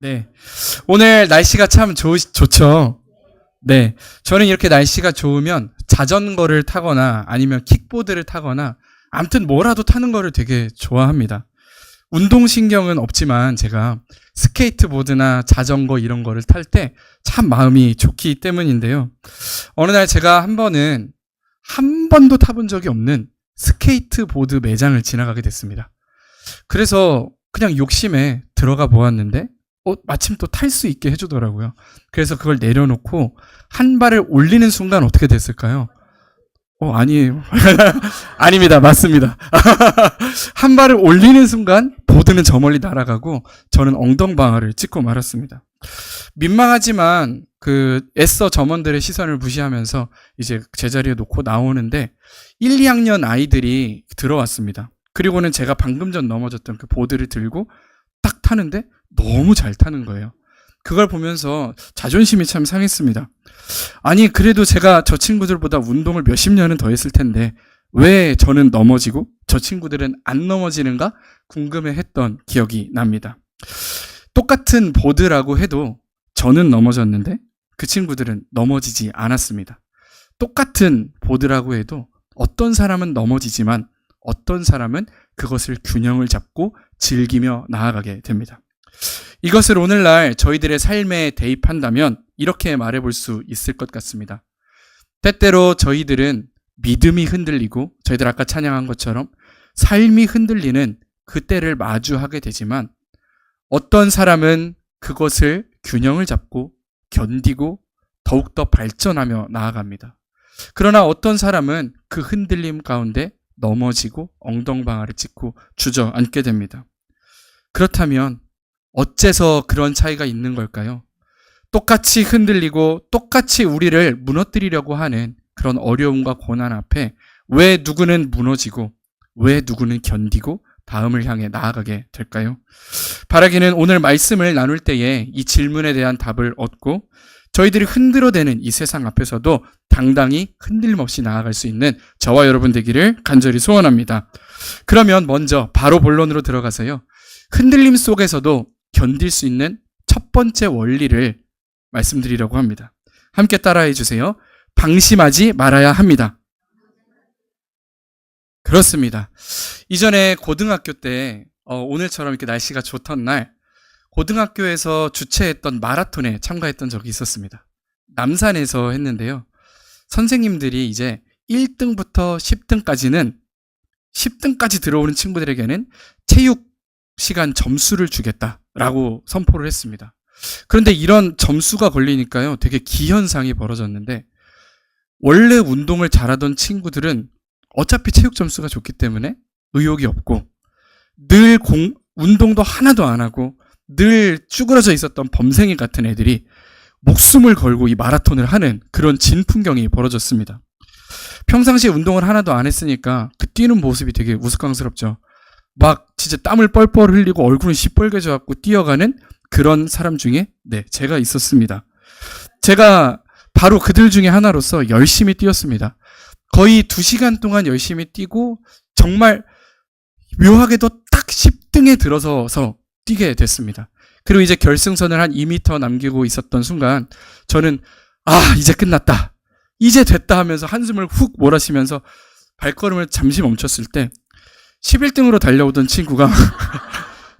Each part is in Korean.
네. 오늘 날씨가 참 좋죠. 네. 저는 이렇게 날씨가 좋으면 자전거를 타거나 아니면 킥보드를 타거나 아무튼 뭐라도 타는 거를 되게 좋아합니다. 운동신경은 없지만 제가 스케이트보드나 자전거 이런 거를 탈 때 참 마음이 좋기 때문인데요. 어느 날 제가 한 번도 타본 적이 없는 스케이트보드 매장을 지나가게 됐습니다. 그래서 그냥 욕심에 들어가 보았는데 마침 또 탈 수 있게 해주더라고요. 그래서 그걸 내려놓고 한 발을 올리는 순간 어떻게 됐을까요? 아니에요. 아닙니다. 맞습니다. 한 발을 올리는 순간 보드는 저 멀리 날아가고 저는 엉덩방아를 찍고 말았습니다. 민망하지만 애써 점원들의 시선을 무시하면서 이제 제자리에 놓고 나오는데 1, 2학년 아이들이 들어왔습니다. 그리고는 제가 방금 전 넘어졌던 그 보드를 들고 딱 타는데 너무 잘 타는 거예요. 그걸 보면서 자존심이 참 상했습니다. 아니, 그래도 제가 저 친구들보다 운동을 몇십 년은 더 했을 텐데 왜 저는 넘어지고 저 친구들은 안 넘어지는가 궁금해했던 기억이 납니다. 똑같은 보드라고 해도 저는 넘어졌는데 그 친구들은 넘어지지 않았습니다. 똑같은 보드라고 해도 어떤 사람은 넘어지지만 어떤 사람은 그것을 균형을 잡고 즐기며 나아가게 됩니다. 이것을 오늘날 저희들의 삶에 대입한다면 이렇게 말해볼 수 있을 것 같습니다. 때때로 저희들은 믿음이 흔들리고 저희들 아까 찬양한 것처럼 삶이 흔들리는 그때를 마주하게 되지만 어떤 사람은 그것을 균형을 잡고 견디고 더욱더 발전하며 나아갑니다. 그러나 어떤 사람은 그 흔들림 가운데 넘어지고 엉덩방아를 찍고 주저앉게 됩니다. 그렇다면 어째서 그런 차이가 있는 걸까요? 똑같이 흔들리고 똑같이 우리를 무너뜨리려고 하는 그런 어려움과 고난 앞에 왜 누구는 무너지고 왜 누구는 견디고 다음을 향해 나아가게 될까요? 바라기는 오늘 말씀을 나눌 때에 이 질문에 대한 답을 얻고 저희들이 흔들어대는 이 세상 앞에서도 당당히 흔들림 없이 나아갈 수 있는 저와 여러분 되기를 간절히 소원합니다. 그러면 먼저 바로 본론으로 들어가서요. 흔들림 속에서도 견딜 수 있는 첫 번째 원리를 말씀드리려고 합니다. 함께 따라해 주세요. 방심하지 말아야 합니다. 그렇습니다. 이전에 고등학교 때 오늘처럼 이렇게 날씨가 좋던 날 고등학교에서 주최했던 마라톤에 참가했던 적이 있었습니다. 남산에서 했는데요. 선생님들이 이제 1등부터 10등까지 들어오는 친구들에게는 체육 시간 점수를 주겠다라고 선포를 했습니다. 그런데 이런 점수가 걸리니까요, 되게 기현상이 벌어졌는데 원래 운동을 잘하던 친구들은 어차피 체육 점수가 좋기 때문에 의욕이 없고 늘 운동도 하나도 안 하고 늘 쭈그러져 있었던 범생이 같은 애들이 목숨을 걸고 이 마라톤을 하는 그런 진풍경이 벌어졌습니다. 평상시에 운동을 하나도 안 했으니까 그 뛰는 모습이 되게 우스꽝스럽죠. 막 진짜 땀을 뻘뻘 흘리고 얼굴은 시뻘개져 갖고 뛰어가는 그런 사람 중에 제가 있었습니다. 제가 바로 그들 중에 하나로서 열심히 뛰었습니다. 거의 2시간 동안 열심히 뛰고 정말 묘하게도 딱 10등에 들어서서 뛰게 됐습니다. 그리고 이제 결승선을 한 2m 남기고 있었던 순간 저는 이제 끝났다. 이제 됐다 하면서 한숨을 훅 몰아쉬면서 발걸음을 잠시 멈췄을 때 11등으로 달려오던 친구가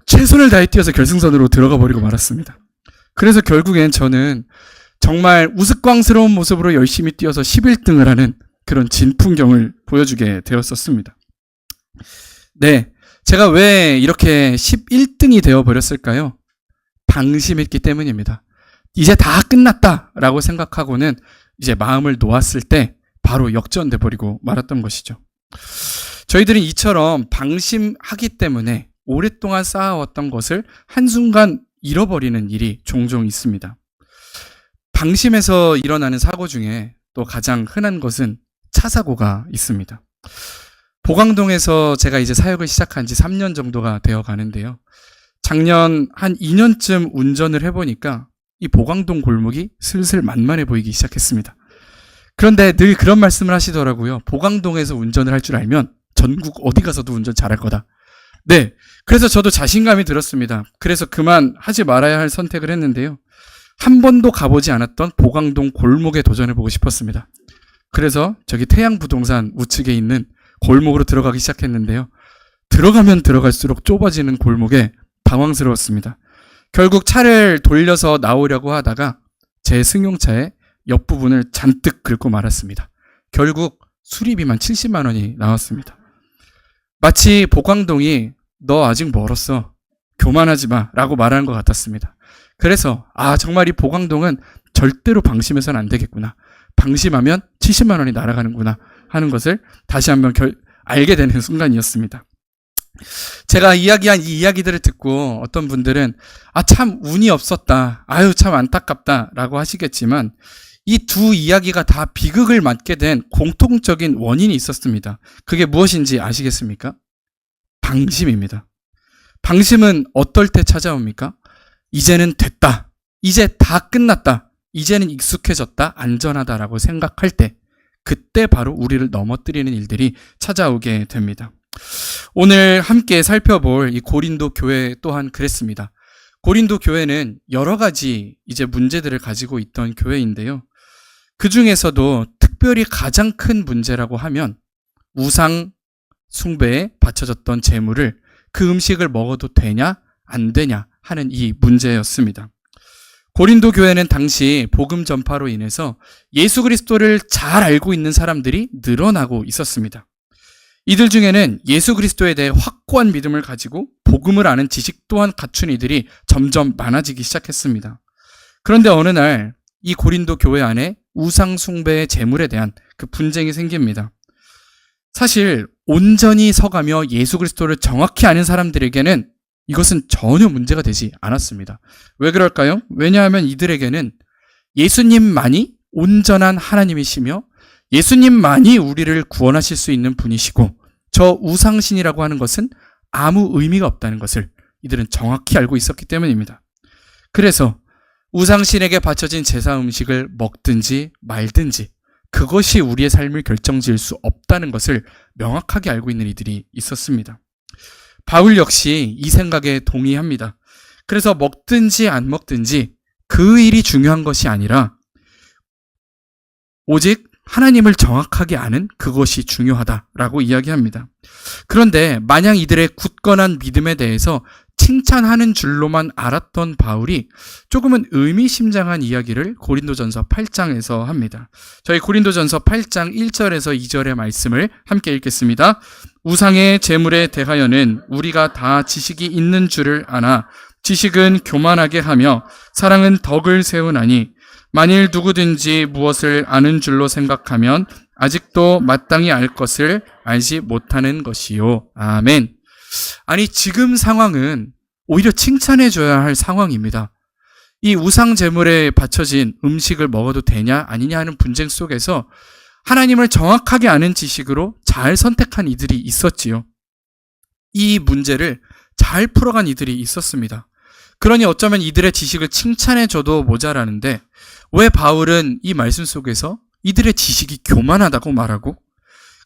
최선을 다해 뛰어서 결승선으로 들어가 버리고 말았습니다. 그래서 결국엔 저는 정말 우스꽝스러운 모습으로 열심히 뛰어서 11등을 하는 그런 진풍경을 보여주게 되었었습니다. 제가 왜 이렇게 11등이 되어버렸을까요? 방심했기 때문입니다. 이제 다 끝났다라고 생각하고는 이제 마음을 놓았을 때 바로 역전돼 버리고 말았던 것이죠. 저희들은 이처럼 방심하기 때문에 오랫동안 쌓아왔던 것을 한순간 잃어버리는 일이 종종 있습니다. 방심에서 일어나는 사고 중에 또 가장 흔한 것은 차 사고가 있습니다. 보강동에서 제가 이제 사역을 시작한 지 3년 정도가 되어 가는데요. 작년 한 2년쯤 운전을 해보니까 이 보강동 골목이 슬슬 만만해 보이기 시작했습니다. 그런데 늘 그런 말씀을 하시더라고요. 보강동에서 운전을 할 줄 알면 전국 어디 가서도 운전 잘할 거다. 네. 그래서 저도 자신감이 들었습니다. 그래서 그만 하지 말아야 할 선택을 했는데요. 한 번도 가보지 않았던 보강동 골목에 도전해보고 싶었습니다. 그래서 저기 태양부동산 우측에 있는 골목으로 들어가기 시작했는데요. 들어가면 들어갈수록 좁아지는 골목에 당황스러웠습니다. 결국 차를 돌려서 나오려고 하다가 제 승용차의 옆부분을 잔뜩 긁고 말았습니다. 결국 수리비만 70만 원이 나왔습니다. 마치 보광동이 너 아직 멀었어. 교만하지 마 라고 말하는 것 같았습니다. 그래서 정말 이 보광동은 절대로 방심해서는 안 되겠구나. 방심하면 70만 원이 날아가는구나 하는 것을 다시 한번 알게 되는 순간이었습니다. 제가 이야기한 이 이야기들을 듣고 어떤 분들은 참 운이 없었다. 참 안타깝다 라고 하시겠지만 이 두 이야기가 다 비극을 맞게 된 공통적인 원인이 있었습니다. 그게 무엇인지 아시겠습니까? 방심입니다. 방심은 어떨 때 찾아옵니까? 이제는 됐다. 이제 다 끝났다. 이제는 익숙해졌다. 안전하다라고 생각할 때, 그때 바로 우리를 넘어뜨리는 일들이 찾아오게 됩니다. 오늘 함께 살펴볼 이 고린도 교회 또한 그랬습니다. 고린도 교회는 여러 가지 이제 문제들을 가지고 있던 교회인데요. 그 중에서도 특별히 가장 큰 문제라고 하면 우상 숭배에 바쳐졌던 재물을 그 음식을 먹어도 되냐 안 되냐 하는 이 문제였습니다. 고린도 교회는 당시 복음 전파로 인해서 예수 그리스도를 잘 알고 있는 사람들이 늘어나고 있었습니다. 이들 중에는 예수 그리스도에 대해 확고한 믿음을 가지고 복음을 아는 지식 또한 갖춘 이들이 점점 많아지기 시작했습니다. 그런데 어느 날 이 고린도 교회 안에 우상 숭배의 재물에 대한 그 분쟁이 생깁니다. 사실 온전히 서가며 예수 그리스도를 정확히 아는 사람들에게는 이것은 전혀 문제가 되지 않았습니다. 왜 그럴까요? 왜냐하면 이들에게는 예수님만이 온전한 하나님이시며 예수님만이 우리를 구원하실 수 있는 분이시고 저 우상신이라고 하는 것은 아무 의미가 없다는 것을 이들은 정확히 알고 있었기 때문입니다. 그래서 우상신에게 바쳐진 제사 음식을 먹든지 말든지 그것이 우리의 삶을 결정지을 수 없다는 것을 명확하게 알고 있는 이들이 있었습니다. 바울 역시 이 생각에 동의합니다. 그래서 먹든지 안 먹든지 그 일이 중요한 것이 아니라 오직 하나님을 정확하게 아는 그것이 중요하다라고 이야기합니다. 그런데 만약 이들의 굳건한 믿음에 대해서 칭찬하는 줄로만 알았던 바울이 조금은 의미심장한 이야기를 고린도전서 8장에서 합니다. 저희 고린도전서 8장 1절에서 2절의 말씀을 함께 읽겠습니다. 우상의 재물에 대하여는 우리가 다 지식이 있는 줄을 아나 지식은 교만하게 하며 사랑은 덕을 세우나니 만일 누구든지 무엇을 아는 줄로 생각하면 아직도 마땅히 알 것을 알지 못하는 것이요. 아멘. 아니, 지금 상황은 오히려 칭찬해줘야 할 상황입니다. 이 우상 제물에 바쳐진 음식을 먹어도 되냐 아니냐 하는 분쟁 속에서 하나님을 정확하게 아는 지식으로 잘 선택한 이들이 있었지요. 이 문제를 잘 풀어간 이들이 있었습니다. 그러니 어쩌면 이들의 지식을 칭찬해줘도 모자라는데 왜 바울은 이 말씀 속에서 이들의 지식이 교만하다고 말하고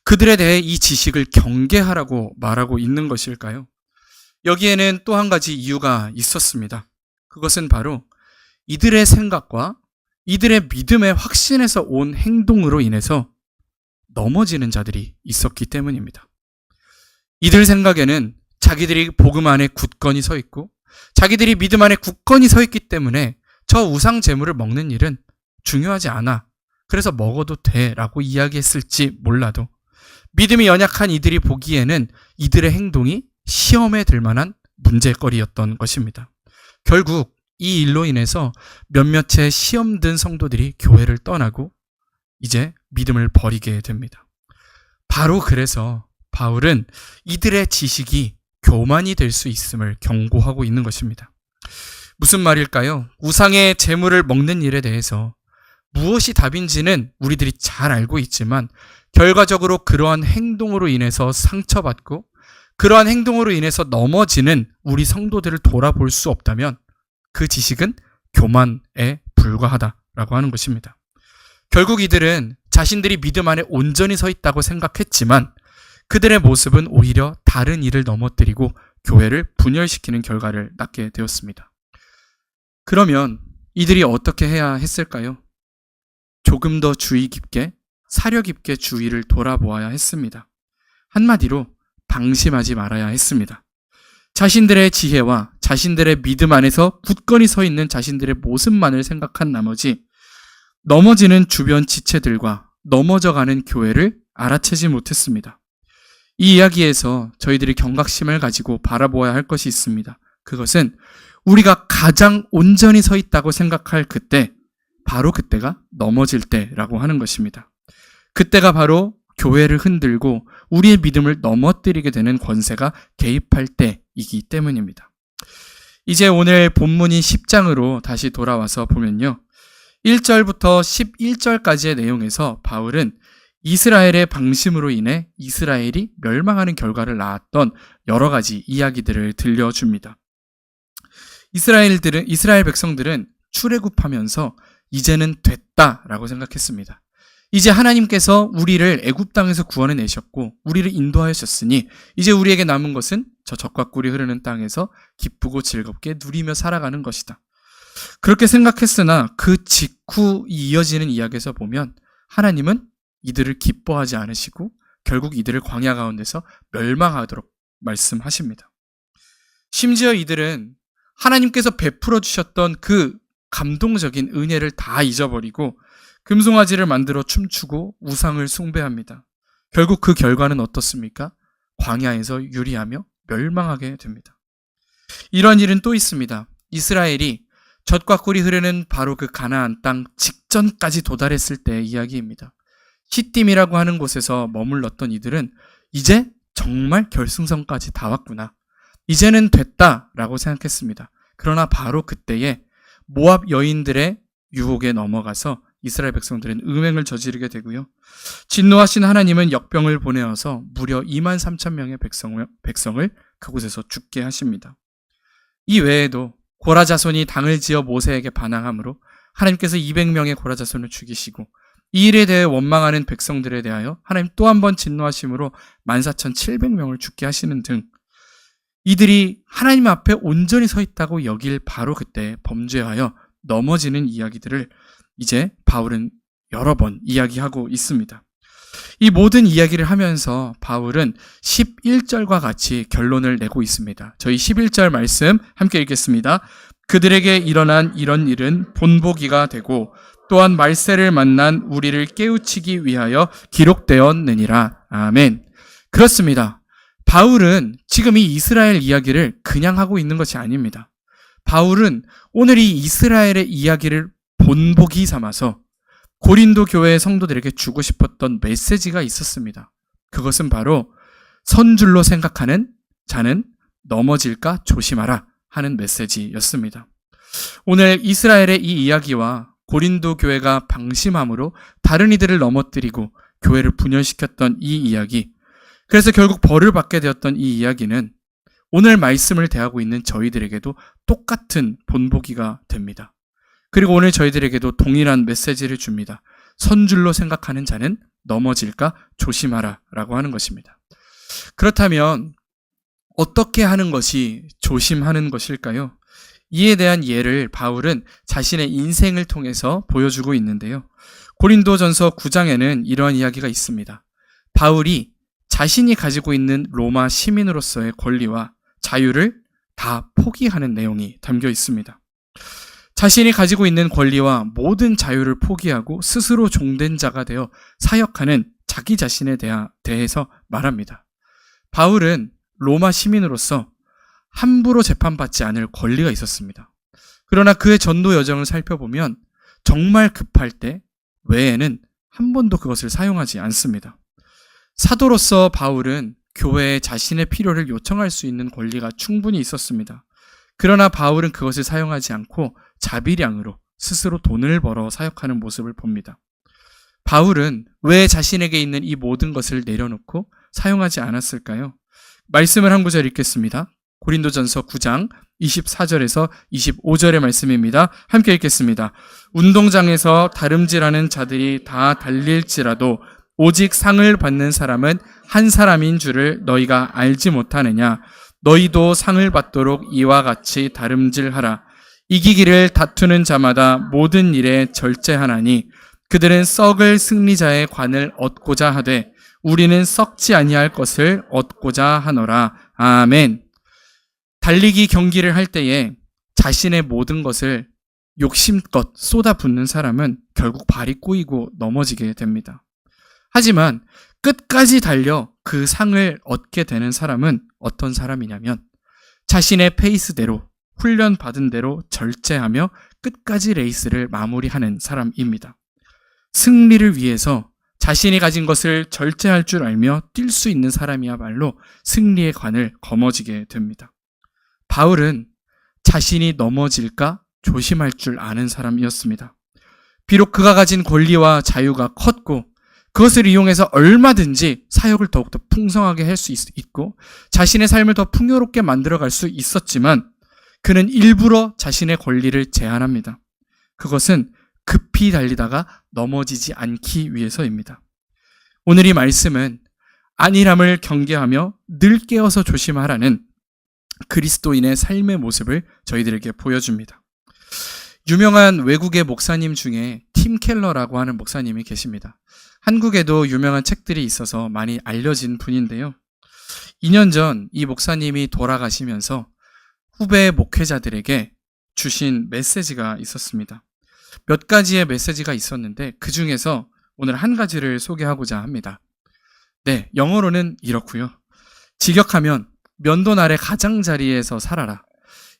그들에 대해 이 지식을 경계하라고 말하고 있는 것일까요? 여기에는 또 한 가지 이유가 있었습니다. 그것은 바로 이들의 생각과 이들의 믿음의 확신에서 온 행동으로 인해서 넘어지는 자들이 있었기 때문입니다. 이들 생각에는 자기들이 복음 안에 굳건히 서 있고 자기들이 믿음 안에 굳건히 서 있기 때문에 저 우상 제물을 먹는 일은 중요하지 않아. 그래서 먹어도 돼 라고 이야기했을지 몰라도 믿음이 연약한 이들이 보기에는 이들의 행동이 시험에 들 만한 문제거리였던 것입니다. 결국 이 일로 인해서 몇몇의 시험 든 성도들이 교회를 떠나고 이제 믿음을 버리게 됩니다. 바로 그래서 바울은 이들의 지식이 교만이 될 수 있음을 경고하고 있는 것입니다. 무슨 말일까요? 우상의 재물을 먹는 일에 대해서 무엇이 답인지는 우리들이 잘 알고 있지만 결과적으로 그러한 행동으로 인해서 상처받고 그러한 행동으로 인해서 넘어지는 우리 성도들을 돌아볼 수 없다면 그 지식은 교만에 불과하다라고 하는 것입니다. 결국 이들은 자신들이 믿음 안에 온전히 서 있다고 생각했지만 그들의 모습은 오히려 다른 일을 넘어뜨리고 교회를 분열시키는 결과를 낳게 되었습니다. 그러면 이들이 어떻게 해야 했을까요? 조금 더 주의 깊게, 사려 깊게 주위를 돌아보아야 했습니다. 한마디로 방심하지 말아야 했습니다. 자신들의 지혜와 자신들의 믿음 안에서 굳건히 서 있는 자신들의 모습만을 생각한 나머지 넘어지는 주변 지체들과 넘어져가는 교회를 알아채지 못했습니다. 이 이야기에서 저희들이 경각심을 가지고 바라보아야 할 것이 있습니다. 그것은 우리가 가장 온전히 서 있다고 생각할 그때, 바로 그때가 넘어질 때라고 하는 것입니다. 그때가 바로 교회를 흔들고 우리의 믿음을 넘어뜨리게 되는 권세가 개입할 때이기 때문입니다. 이제 오늘 본문인 10장으로 다시 돌아와서 보면요. 1절부터 11절까지의 내용에서 바울은 이스라엘의 방심으로 인해 이스라엘이 멸망하는 결과를 낳았던 여러 가지 이야기들을 들려줍니다. 이스라엘 백성들은 출애굽하면서 이제는 됐다라고 생각했습니다. 이제 하나님께서 우리를 애굽 땅에서 구원해 내셨고 우리를 인도하셨으니 이제 우리에게 남은 것은 저 젖과 꿀이 흐르는 땅에서 기쁘고 즐겁게 누리며 살아가는 것이다. 그렇게 생각했으나 그 직후 이어지는 이야기에서 보면 하나님은 이들을 기뻐하지 않으시고 결국 이들을 광야 가운데서 멸망하도록 말씀하십니다. 심지어 이들은 하나님께서 베풀어 주셨던 그 감동적인 은혜를 다 잊어버리고 금송아지를 만들어 춤추고 우상을 숭배합니다. 결국 그 결과는 어떻습니까? 광야에서 유리하며 멸망하게 됩니다. 이런 일은 또 있습니다. 이스라엘이 젖과 꿀이 흐르는 바로 그 가나안 땅 직전까지 도달했을 때의 이야기입니다. 시딤이라고 하는 곳에서 머물렀던 이들은 이제 정말 결승선까지 다 왔구나. 이제는 됐다라고 생각했습니다. 그러나 바로 그때에 모압 여인들의 유혹에 넘어가서 이스라엘 백성들은 음행을 저지르게 되고요. 진노하신 하나님은 역병을 보내어서 무려 23,000명의 백성을 그곳에서 죽게 하십니다. 이 외에도 고라 자손이 당을 지어 모세에게 반항함으로 하나님께서 200명의 고라 자손을 죽이시고 이 일에 대해 원망하는 백성들에 대하여 하나님 또 한 번 진노하심으로 14,700명을 죽게 하시는 등 이들이 하나님 앞에 온전히 서 있다고 여길 바로 그때 범죄하여 넘어지는 이야기들을 이제 바울은 여러 번 이야기하고 있습니다. 이 모든 이야기를 하면서 바울은 11절과 같이 결론을 내고 있습니다. 저희 11절 말씀 함께 읽겠습니다. 그들에게 일어난 이런 일은 본보기가 되고 또한 말세를 만난 우리를 깨우치기 위하여 기록되었느니라. 아멘. 그렇습니다. 바울은 지금 이 이스라엘 이야기를 그냥 하고 있는 것이 아닙니다. 바울은 오늘 이 이스라엘의 이야기를 본보기 삼아서 고린도 교회의 성도들에게 주고 싶었던 메시지가 있었습니다. 그것은 바로 선줄로 생각하는 자는 넘어질까 조심하라 하는 메시지였습니다. 오늘 이스라엘의 이 이야기와 고린도 교회가 방심함으로 다른 이들을 넘어뜨리고 교회를 분열시켰던 이 이야기, 그래서 결국 벌을 받게 되었던 이 이야기는 오늘 말씀을 대하고 있는 저희들에게도 똑같은 본보기가 됩니다. 그리고 오늘 저희들에게도 동일한 메시지를 줍니다. 선줄로 생각하는 자는 넘어질까 조심하라 라고 하는 것입니다. 그렇다면 어떻게 하는 것이 조심하는 것일까요? 이에 대한 예를 바울은 자신의 인생을 통해서 보여주고 있는데요. 고린도전서 9장에는 이러한 이야기가 있습니다. 바울이 자신이 가지고 있는 로마 시민으로서의 권리와 자유를 다 포기하는 내용이 담겨 있습니다. 자신이 가지고 있는 권리와 모든 자유를 포기하고 스스로 종된 자가 되어 사역하는 자기 자신에 대해서 말합니다. 바울은 로마 시민으로서 함부로 재판받지 않을 권리가 있었습니다. 그러나 그의 전도 여정을 살펴보면 정말 급할 때 외에는 한 번도 그것을 사용하지 않습니다. 사도로서 바울은 교회에 자신의 필요를 요청할 수 있는 권리가 충분히 있었습니다. 그러나 바울은 그것을 사용하지 않고 자비량으로 스스로 돈을 벌어 사역하는 모습을 봅니다. 바울은 왜 자신에게 있는 이 모든 것을 내려놓고 사용하지 않았을까요? 말씀을 한 구절 읽겠습니다. 고린도전서 9장 24절에서 25절의 말씀입니다. 함께 읽겠습니다. 운동장에서 다름질하는 자들이 다 달릴지라도 오직 상을 받는 사람은 한 사람인 줄을 너희가 알지 못하느냐? 너희도 상을 받도록 이와 같이 다름질하라. 이기기를 다투는 자마다 모든 일에 절제하나니 그들은 썩을 승리자의 관을 얻고자 하되 우리는 썩지 아니할 것을 얻고자 하노라. 아멘. 달리기 경기를 할 때에 자신의 모든 것을 욕심껏 쏟아붓는 사람은 결국 발이 꼬이고 넘어지게 됩니다. 하지만 끝까지 달려 그 상을 얻게 되는 사람은 어떤 사람이냐면 자신의 페이스대로 훈련받은 대로 절제하며 끝까지 레이스를 마무리하는 사람입니다. 승리를 위해서 자신이 가진 것을 절제할 줄 알며 뛸 수 있는 사람이야말로 승리의 관을 거머쥐게 됩니다. 바울은 자신이 넘어질까 조심할 줄 아는 사람이었습니다. 비록 그가 가진 권리와 자유가 컸고 그것을 이용해서 얼마든지 사역을 더욱더 풍성하게 할 수 있고 자신의 삶을 더 풍요롭게 만들어갈 수 있었지만 그는 일부러 자신의 권리를 제한합니다. 그것은 급히 달리다가 넘어지지 않기 위해서입니다. 오늘 이 말씀은 안일함을 경계하며 늘 깨어서 조심하라는 그리스도인의 삶의 모습을 저희들에게 보여줍니다. 유명한 외국의 목사님 중에 팀 켈러라고 하는 목사님이 계십니다. 한국에도 유명한 책들이 있어서 많이 알려진 분인데요. 2년 전 이 목사님이 돌아가시면서 후배 목회자들에게 주신 메시지가 있었습니다. 몇 가지의 메시지가 있었는데 그 중에서 오늘 한 가지를 소개하고자 합니다. 네, 영어로는 이렇고요. 직역하면 면돈 아래 가장자리에서 살아라.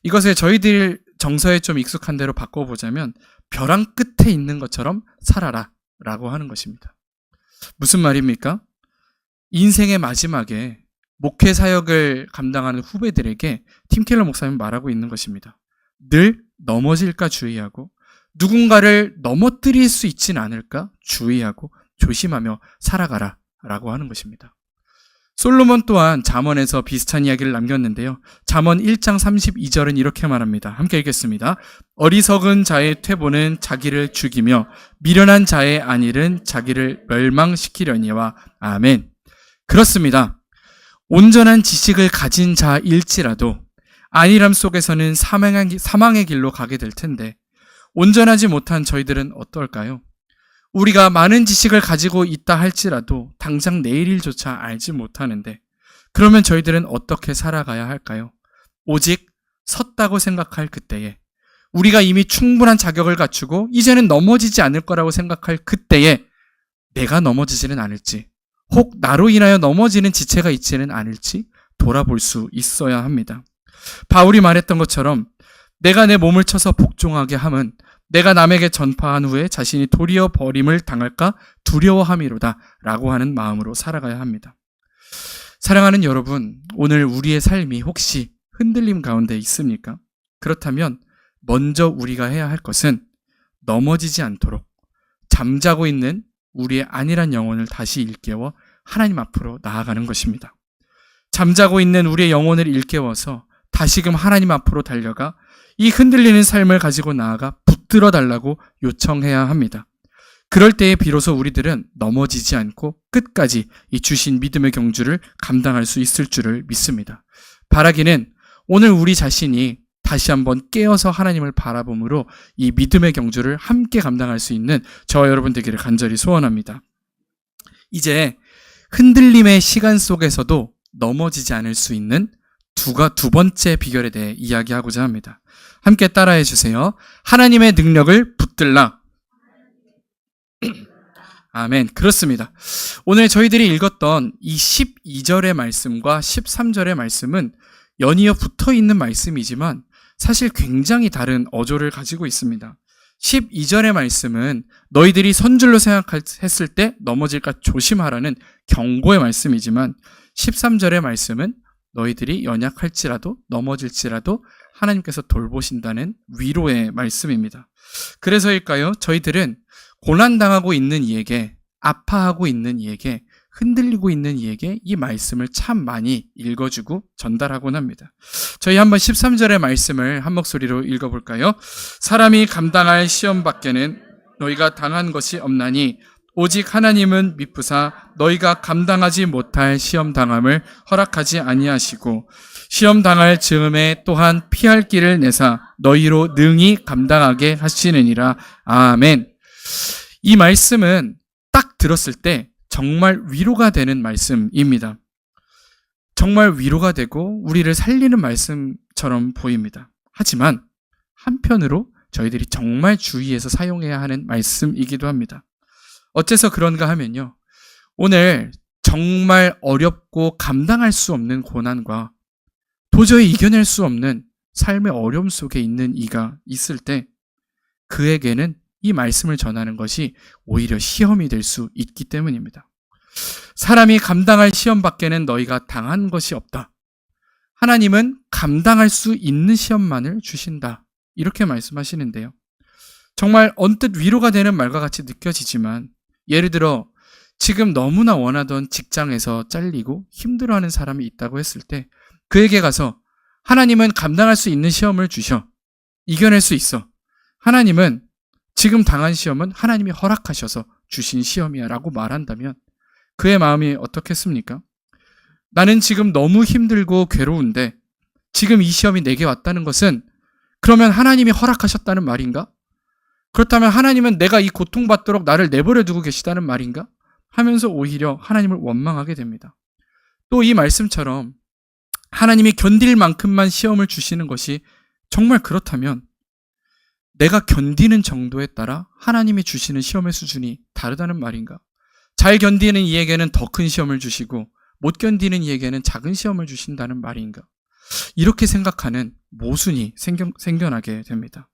이것을 저희들 정서에 좀 익숙한 대로 바꿔보자면 벼랑 끝에 있는 것처럼 살아라 라고 하는 것입니다. 무슨 말입니까? 인생의 마지막에 목회 사역을 감당하는 후배들에게 팀 켈러 목사님은 말하고 있는 것입니다. 늘 넘어질까 주의하고 누군가를 넘어뜨릴 수 있진 않을까 주의하고 조심하며 살아가라 라고 하는 것입니다. 솔로몬 또한 잠언에서 비슷한 이야기를 남겼는데요. 잠언 1장 32절은 이렇게 말합니다. 함께 읽겠습니다. 어리석은 자의 퇴보는 자기를 죽이며 미련한 자의 안일은 자기를 멸망시키려니와. 아멘. 그렇습니다. 온전한 지식을 가진 자일지라도 안일함 속에서는 사망의 길로 가게 될 텐데 온전하지 못한 저희들은 어떨까요? 우리가 많은 지식을 가지고 있다 할지라도 당장 내일 일조차 알지 못하는데 그러면 저희들은 어떻게 살아가야 할까요? 오직 섰다고 생각할 그때에 우리가 이미 충분한 자격을 갖추고 이제는 넘어지지 않을 거라고 생각할 그때에 내가 넘어지지는 않을지 혹 나로 인하여 넘어지는 지체가 있지는 않을지 돌아볼 수 있어야 합니다. 바울이 말했던 것처럼 내가 내 몸을 쳐서 복종하게 함은 내가 남에게 전파한 후에 자신이 도리어 버림을 당할까 두려워함이로다 라고 하는 마음으로 살아가야 합니다. 사랑하는 여러분, 오늘 우리의 삶이 혹시 흔들림 가운데 있습니까? 그렇다면 먼저 우리가 해야 할 것은 넘어지지 않도록 잠자고 있는 우리의 안일한 영혼을 다시 일깨워 하나님 앞으로 나아가는 것입니다. 잠자고 있는 우리의 영혼을 일깨워서 다시금 하나님 앞으로 달려가 이 흔들리는 삶을 가지고 나아가 붙들어 달라고 요청해야 합니다. 그럴 때에 비로소 우리들은 넘어지지 않고 끝까지 이 주신 믿음의 경주를 감당할 수 있을 줄을 믿습니다. 바라기는 오늘 우리 자신이 다시 한번 깨어서 하나님을 바라봄으로 이 믿음의 경주를 함께 감당할 수 있는 저와 여러분 되기를 간절히 소원합니다. 이제 흔들림의 시간 속에서도 넘어지지 않을 수 있는 두 번째 비결에 대해 이야기하고자 합니다. 함께 따라해 주세요. 하나님의 능력을 붙들라. 아멘. 그렇습니다. 오늘 저희들이 읽었던 이 12절의 말씀과 13절의 말씀은 연이어 붙어 있는 말씀이지만 사실 굉장히 다른 어조를 가지고 있습니다. 12절의 말씀은 너희들이 선줄로 생각했을 때 넘어질까 조심하라는 경고의 말씀이지만 13절의 말씀은 너희들이 연약할지라도 넘어질지라도 하나님께서 돌보신다는 위로의 말씀입니다. 그래서일까요? 저희들은 고난당하고 있는 이에게, 아파하고 있는 이에게, 흔들리고 있는 이에게 이 말씀을 참 많이 읽어주고 전달하곤 합니다. 저희 한번 13절의 말씀을 한 목소리로 읽어볼까요? 사람이 감당할 시험 밖에는 너희가 당한 것이 없나니 오직 하나님은 미쁘사 너희가 감당하지 못할 시험 당함을 허락하지 아니하시고 시험 당할 즈음에 또한 피할 길을 내사 너희로 능히 감당하게 하시느니라. 아멘. 이 말씀은 딱 들었을 때 정말 위로가 되는 말씀입니다. 정말 위로가 되고 우리를 살리는 말씀처럼 보입니다. 하지만 한편으로 저희들이 정말 주의해서 사용해야 하는 말씀이기도 합니다. 어째서 그런가 하면요. 오늘 정말 어렵고 감당할 수 없는 고난과 도저히 이겨낼 수 없는 삶의 어려움 속에 있는 이가 있을 때 그에게는 이 말씀을 전하는 것이 오히려 시험이 될 수 있기 때문입니다. 사람이 감당할 시험 밖에는 너희가 당한 것이 없다. 하나님은 감당할 수 있는 시험만을 주신다. 이렇게 말씀하시는데요. 정말 언뜻 위로가 되는 말과 같이 느껴지지만 예를 들어 지금 너무나 원하던 직장에서 잘리고 힘들어하는 사람이 있다고 했을 때 그에게 가서 하나님은 감당할 수 있는 시험을 주셔. 이겨낼 수 있어. 하나님은 지금 당한 시험은 하나님이 허락하셔서 주신 시험이야 라고 말한다면 그의 마음이 어떻겠습니까? 나는 지금 너무 힘들고 괴로운데 지금 이 시험이 내게 왔다는 것은 그러면 하나님이 허락하셨다는 말인가? 그렇다면 하나님은 내가 이 고통받도록 나를 내버려 두고 계시다는 말인가? 하면서 오히려 하나님을 원망하게 됩니다. 또 이 말씀처럼 하나님이 견딜 만큼만 시험을 주시는 것이 정말 그렇다면 내가 견디는 정도에 따라 하나님이 주시는 시험의 수준이 다르다는 말인가? 잘 견디는 이에게는 더 큰 시험을 주시고 못 견디는 이에게는 작은 시험을 주신다는 말인가? 이렇게 생각하는 모순이 생겨나게 됩니다.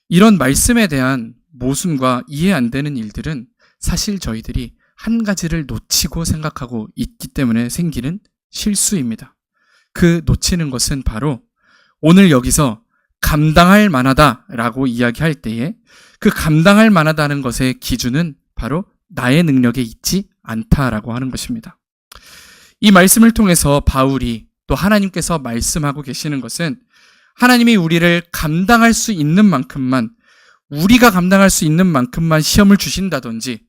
이런 말씀에 대한 모순과 이해 안 되는 일들은 사실 저희들이 한 가지를 놓치고 생각하고 있기 때문에 생기는 실수입니다. 그 놓치는 것은 바로 오늘 여기서 감당할 만하다라고 이야기할 때에 그 감당할 만하다는 것의 기준은 바로 나의 능력에 있지 않다라고 하는 것입니다. 이 말씀을 통해서 바울이 또 하나님께서 말씀하고 계시는 것은 하나님이 우리를 감당할 수 있는 만큼만 우리가 감당할 수 있는 만큼만 시험을 주신다든지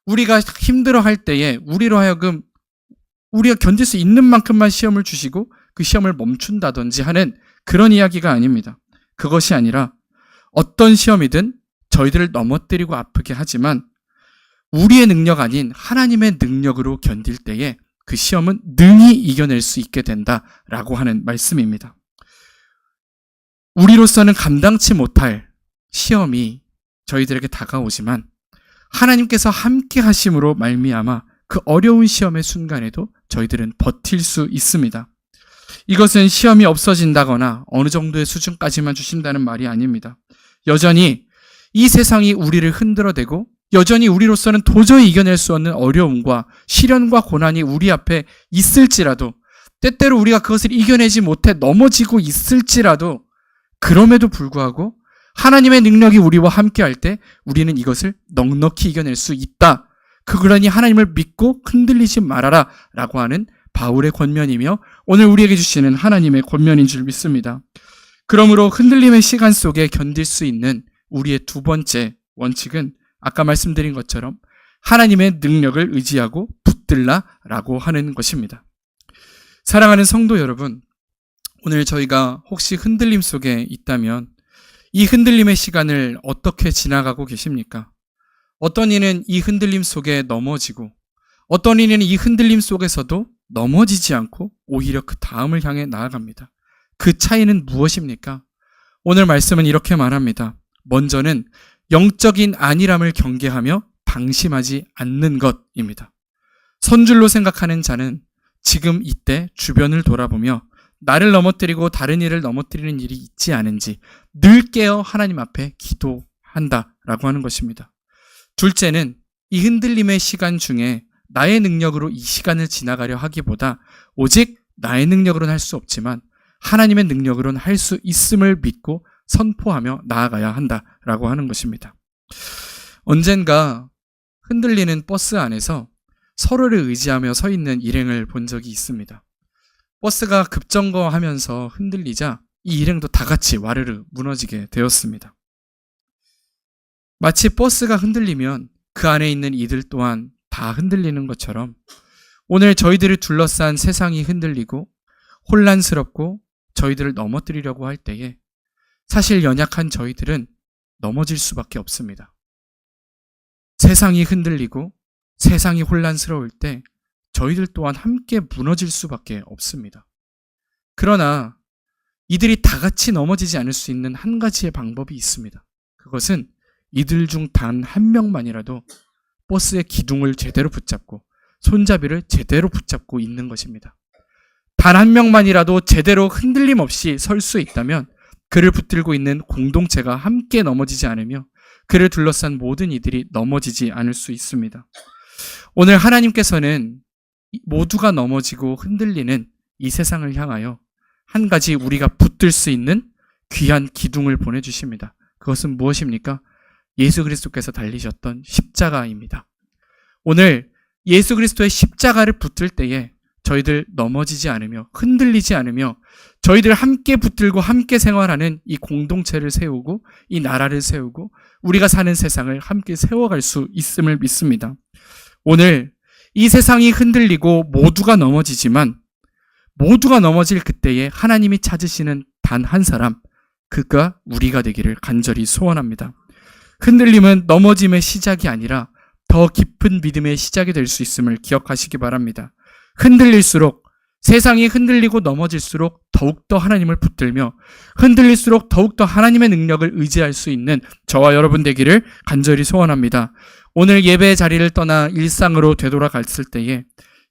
우리가 힘들어할 때에 우리로 하여금 우리가 견딜 수 있는 만큼만 시험을 주시고 그 시험을 멈춘다든지 하는 그런 이야기가 아닙니다. 그것이 아니라 어떤 시험이든 저희들을 넘어뜨리고 아프게 하지만 우리의 능력 아닌 하나님의 능력으로 견딜 때에 그 시험은 능히 이겨낼 수 있게 된다라고 하는 말씀입니다. 우리로서는 감당치 못할 시험이 저희들에게 다가오지만 하나님께서 함께 하심으로 말미암아 그 어려운 시험의 순간에도 저희들은 버틸 수 있습니다. 이것은 시험이 없어진다거나 어느 정도의 수준까지만 주신다는 말이 아닙니다. 여전히 이 세상이 우리를 흔들어대고 여전히 우리로서는 도저히 이겨낼 수 없는 어려움과 시련과 고난이 우리 앞에 있을지라도 때때로 우리가 그것을 이겨내지 못해 넘어지고 있을지라도 그럼에도 불구하고 하나님의 능력이 우리와 함께할 때 우리는 이것을 넉넉히 이겨낼 수 있다. 그러니 하나님을 믿고 흔들리지 말아라 라고 하는 바울의 권면이며 오늘 우리에게 주시는 하나님의 권면인 줄 믿습니다. 그러므로 흔들림의 시간 속에 견딜 수 있는 우리의 두 번째 원칙은 아까 말씀드린 것처럼 하나님의 능력을 의지하고 붙들라라고 하는 것입니다. 사랑하는 성도 여러분, 오늘 저희가 혹시 흔들림 속에 있다면 이 흔들림의 시간을 어떻게 지나가고 계십니까? 어떤 이는 이 흔들림 속에 넘어지고 어떤 이는 이 흔들림 속에서도 넘어지지 않고 오히려 그 다음을 향해 나아갑니다. 그 차이는 무엇입니까? 오늘 말씀은 이렇게 말합니다. 먼저는 영적인 안일함을 경계하며 방심하지 않는 것입니다. 선줄로 생각하는 자는 지금 이때 주변을 돌아보며 나를 넘어뜨리고 다른 이를 넘어뜨리는 일이 있지 않은지 늘 깨어 하나님 앞에 기도한다라고 하는 것입니다. 둘째는 이 흔들림의 시간 중에 나의 능력으로 이 시간을 지나가려 하기보다 오직 나의 능력으로는 할 수 없지만 하나님의 능력으로는 할 수 있음을 믿고 선포하며 나아가야 한다라고 하는 것입니다. 언젠가 흔들리는 버스 안에서 서로를 의지하며 서 있는 일행을 본 적이 있습니다. 버스가 급정거하면서 흔들리자 이 일행도 다 같이 와르르 무너지게 되었습니다. 마치 버스가 흔들리면 그 안에 있는 이들 또한 다 흔들리는 것처럼 오늘 저희들을 둘러싼 세상이 흔들리고 혼란스럽고 저희들을 넘어뜨리려고 할 때에 사실 연약한 저희들은 넘어질 수밖에 없습니다. 세상이 흔들리고 세상이 혼란스러울 때 저희들 또한 함께 무너질 수밖에 없습니다. 그러나 이들이 다 같이 넘어지지 않을 수 있는 한 가지의 방법이 있습니다. 그것은 이들 중 단 한 명만이라도 버스의 기둥을 제대로 붙잡고 손잡이를 제대로 붙잡고 있는 것입니다. 단 한 명만이라도 제대로 흔들림 없이 설 수 있다면 그를 붙들고 있는 공동체가 함께 넘어지지 않으며 그를 둘러싼 모든 이들이 넘어지지 않을 수 있습니다. 오늘 하나님께서는 모두가 넘어지고 흔들리는 이 세상을 향하여 한 가지 우리가 붙들 수 있는 귀한 기둥을 보내주십니다. 그것은 무엇입니까? 예수 그리스도께서 달리셨던 십자가입니다. 오늘 예수 그리스도의 십자가를 붙들 때에 저희들 넘어지지 않으며 흔들리지 않으며 저희들 함께 붙들고 함께 생활하는 이 공동체를 세우고 이 나라를 세우고 우리가 사는 세상을 함께 세워갈 수 있음을 믿습니다. 오늘 이 세상이 흔들리고 모두가 넘어지지만 모두가 넘어질 그때에 하나님이 찾으시는 단 한 사람, 그가 우리가 되기를 간절히 소원합니다. 흔들림은 넘어짐의 시작이 아니라 더 깊은 믿음의 시작이 될 수 있음을 기억하시기 바랍니다. 흔들릴수록 세상이 흔들리고 넘어질수록 더욱더 하나님을 붙들며 흔들릴수록 더욱더 하나님의 능력을 의지할 수 있는 저와 여러분 되기를 간절히 소원합니다. 오늘 예배의 자리를 떠나 일상으로 되돌아갔을 때에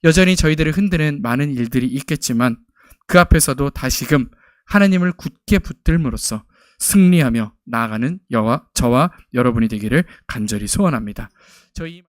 여전히 저희들을 흔드는 많은 일들이 있겠지만 그 앞에서도 다시금 하나님을 굳게 붙들므로써 승리하며 나아가는 저와 여러분이 되기를 간절히 소원합니다. 저희